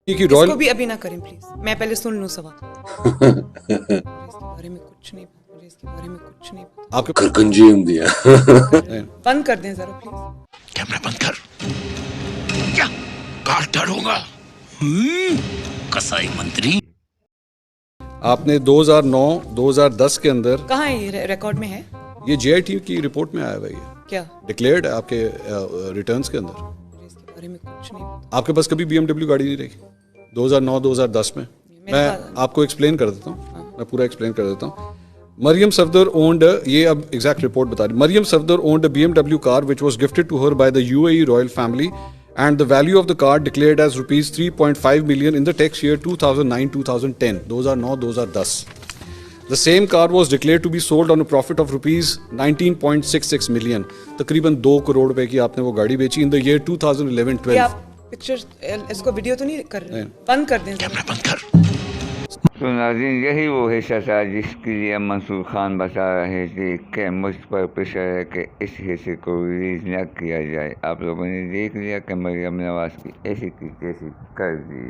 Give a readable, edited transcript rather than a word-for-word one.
کی اس رائل کو بھی ابھی نہ کریں پلیز, میں پہلے سن لوں سوال. مجھے اس کے بارے میں کچھ نہیں پتا, مجھے اس کے بارے میں کچھ نہیں پتا. آپ کے کرکنجیم دیا. بند کر دیں ذرا پلیز. کیمرہ بند کر. کیا کاٹ ڈالوں گا کسائی منتری. آپ نے 2009-2010 کے اندر, کہاں ہے یہ ریکارڈ میں ہے؟ یہ جے آئی ٹی کی رپورٹ میں آیا ہوا ہے, کیا ڈکلیئرڈ ہے آپ کے ریٹرنز کے اندر. مجھے اس کے بارے میں کچھ نہیں پتا. آپ کے پاس کبھی بی ایم ڈبلیو گاڑی نہیں رہی 2009-2010 میں. میں آپ کو ایکسپلین کر دیتا ہوں, میں پورا ایکسپلین کر دیتا ہوں. مریم صفدر اونڈ, یہ اب ایگزیکٹ رپورٹ بتا رہی, Maryam Safdar owned B M W car which was gifted to her by the U A E royal family and the value of the car declared as rupees 3.5 million in the tax year 2009-2010, 2009-2010. The same car was declared to be sold on a profit of rupees 19.66 million. تقریباً 2 کروڑ روپے کی آپ نے وہ گاڑی بیچی in the year 2011-12. آپ picture اس کو ویڈیو تو نہیں کر رہے, بند کر دیں. کیمرہ بند کر. تو ناظرین, یہی وہ حصہ تھا جس کے لیے منصور خان بتا رہے تھے کہ مجھ پر پریشر ہے کہ اس حصے کو ریلیز نہ کیا جائے. آپ لوگوں نے دیکھ لیا کہ مریم نواز کی ایسی کی تیسی کر دی.